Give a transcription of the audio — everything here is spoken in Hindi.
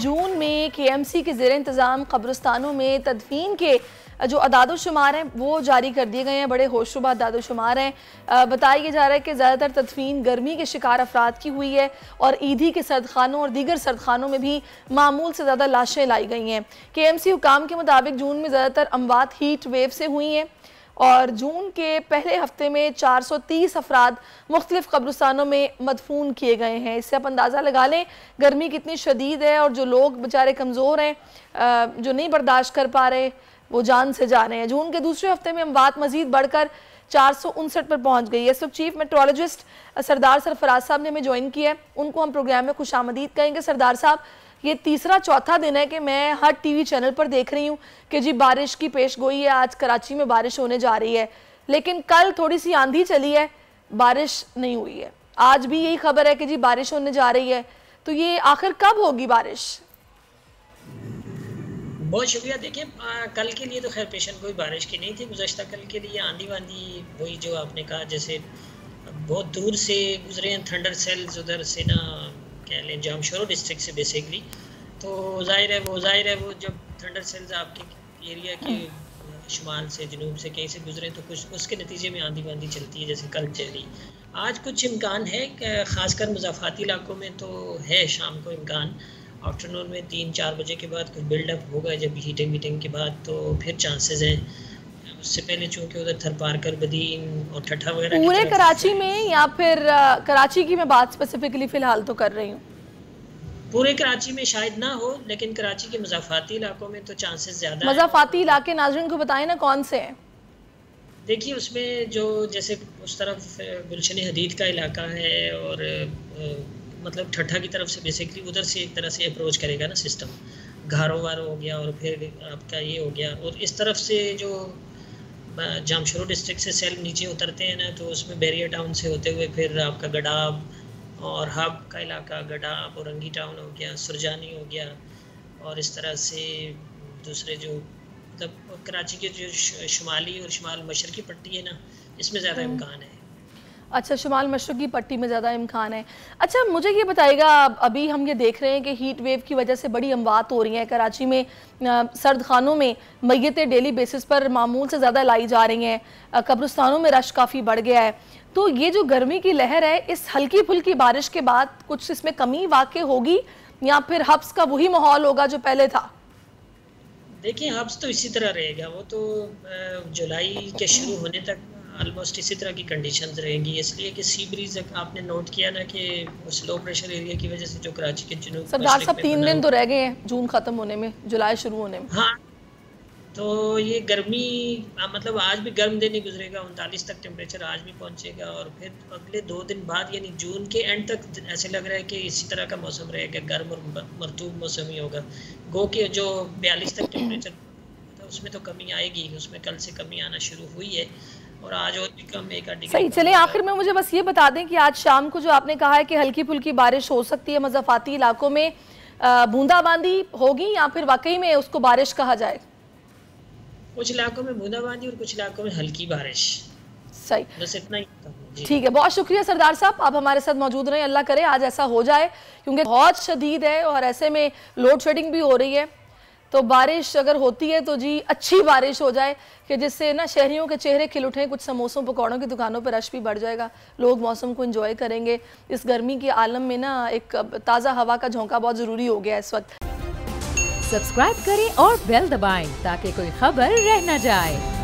जून में KMC के ज़ेर इंतज़ाम कब्रिस्तानों में तदफीन के जो अदाद-ओ-शुमार हैं वो जारी कर दिए गए हैं। बड़े होशरुबा अदाद-ओ-शुमार हैं। बताया जा रहा है कि ज़्यादातर तदफीन गर्मी के शिकार अफराद की हुई है और ईदी के सर्दखानों और दीगर सर्दखानों में भी मामूल से ज़्यादा लाशें लाई गई हैं। KMC हुकाम के मुताबिक जून में ज़्यादातर अमवात हीट वेव से हुई हैं और जून के पहले हफ्ते में 430 अफराद मुख्तलिफ कब्रिस्तानों में मदफून किए गए हैं। इससे आप अंदाज़ा लगा लें गर्मी कितनी शदीद है और जो लोग बेचारे कमज़ोर हैं, जो नहीं बर्दाश्त कर पा रहे, वो जान से जा रहे हैं। जून के दूसरे हफ्ते में अमवात मजीद बढ़कर 459 पर पहुंच गई है। इस वक्त चीफ मेट्रोलॉजिस्ट सरदार सरफराज साहब ने हमें ज्वाइन किया है, उनको हम प्रोग्राम में खुशामदीद कहेंगे। सरदार साहब, ये तीसरा चौथा दिन है कि मैं हर टीवी चैनल पर देख रही हूँ कि जी बारिश की पेश गोई है, आज कराची में बारिश होने जा रही है, लेकिन कल थोड़ी सी आंधी चली है, बारिश नहीं हुई है। आज भी यही खबर है कि जी बारिश होने जा रही है, तो ये आखिर कब होगी बारिश? बहुत शुक्रिया। देखिए, कल के लिए तो खैर पेशन कोई बारिश की नहीं थी। गुज़श्ता कल के लिए आंधी वांधी वही जो आपने कहा, जैसे बहुत दूर से गुजरे हैं थंडर सेल्स उधर से ना, कह लें जामशोरो डिस्ट्रिक्ट से बेसिकली। तो जाहिर है वो जब थंडर सेल्स आपके एरिया के शुमाल से जुनूब से कहीं से गुजरे तो कुछ उसके नतीजे में आंधी वांधी चलती है, जैसे कल चली। आज कुछ इम्कान है, ख़ासकर मुज़ाफ़ाती इलाकों में तो है शाम को इम्कान। आफ्टरनून में 3-4 बजे के बाद कुछ बिल्डअप होगा, जब हीटिंग के बाद तो फिर चांसेस हैं। उससे पहले चूँकि उधर थरपारकर, बदीन और ठट्ठा वगैरह पूरे कराची में, या फिर कराची की मैं बात स्पेसिफिकली फ़िलहाल तो कर रही हूँ, पूरे कराची में शायद ना हो, लेकिन कराची के मुज़ाफ़ाती इलाकों में तो चांसेस ज़्यादा हैं। मुज़ाफ़ाती इलाके नाज़रीन को बताएं ना कौन से हैं? देखिए, उसमें जो जैसे उस तरफ गुलशन हदीद का इलाका है और मतलब ठट्ठा की तरफ से बेसिकली उधर से एक तरह से अप्रोच करेगा ना सिस्टम, घारो वारो हो गया और फिर आपका ये हो गया। और इस तरफ से जो जामशोरो डिस्ट्रिक्ट से सेल नीचे उतरते हैं ना, तो उसमें बैरियर टाउन से होते हुए फिर आपका गडाब और हब का इलाका, गडाब और रंगी टाउन हो गया, सुरजानी हो गया, और इस तरह से दूसरे जो मतलब कराची के जो शुमाली और शुमाल मशरकी पट्टी है ना, इसमें ज़्यादा इम्कान है। अच्छा, शुमाल मशरकी पट्टी में ज़्यादा इम्कान है। अच्छा, मुझे ये बताइएगा, अभी हम ये देख रहे हैं कि हीट वेव की वजह से बड़ी अमवात हो रही हैं कराची में। सर्द खानों में मैयतें डेली बेसिस पर मामूल से ज़्यादा लाई जा रही हैं, कब्रिस्तानों में रश काफ़ी बढ़ गया है। तो ये जो गर्मी की लहर है, इस हल्की फुल्की बारिश के बाद कुछ इसमें कमी वाक़ई होगी या फिर हब्स का वही माहौल होगा जो पहले था? देखिए, हब्स तो इसी तरह रहेगा, वो तो जुलाई के शुरू होने तक ऑलमोस्ट इसी तरह की कंडीशंस रहेंगी। इसलिए कि सी ब्रीज आपने नोट किया ना कि उस लो प्रेशर एरिया की वजह से जो कराची के जुनूब सरदार साहब 3 दिन तो रह गए हैं जून ख़त्म होने में, जुलाई शुरू होने में। हाँ, तो ये गर्मी मतलब आज भी गर्म दिन ही गुजरेगा, 39 तक टेम्परेचर आज भी पहुंचेगा और फिर अगले 2 दिन बाद यानी जून के एंड तक ऐसे लग रहा है कि इसी तरह का मौसम रहेगा, गर्म और मरतूब मौसम ही होगा। गो के जो 42 तक टेम्परेचर था उसमें तो कमी आएगी, उसमें कल से कमी आना शुरू हुई है और आज और भी कम 1 डिग्री। सही, चलिए आखिर में मुझे बस ये बता दें कि आज शाम को जो आपने कहा है कि हल्की फुल्की बारिश हो सकती है मुज़ाफ़ाती इलाकों में, बूंदाबांदी होगी या फिर वाकई में उसको बारिश कहा जाए? कुछ इलाकों में बूंदाबांदी और कुछ इलाकों में हल्की बारिश। सही, बस इतना ही। ठीक है, बहुत शुक्रिया सरदार साहब, आप हमारे साथ मौजूद रहें। अल्लाह करे आज ऐसा हो जाए, क्योंकि बहुत शदीद है और ऐसे में लोड शेडिंग भी हो रही है। तो बारिश अगर होती है तो जी अच्छी बारिश हो जाए कि जिससे ना शहरियों के चेहरे खिल उठें, कुछ समोसों पकौड़ों की दुकानों पर रश भी बढ़ जाएगा, लोग मौसम को एंजॉय करेंगे। इस गर्मी के आलम में ना एक ताज़ा हवा का झोंका बहुत ज़रूरी हो गया है इस वक्त। सब्सक्राइब करें और बेल दबाएं ताकि कोई खबर रह न जाए।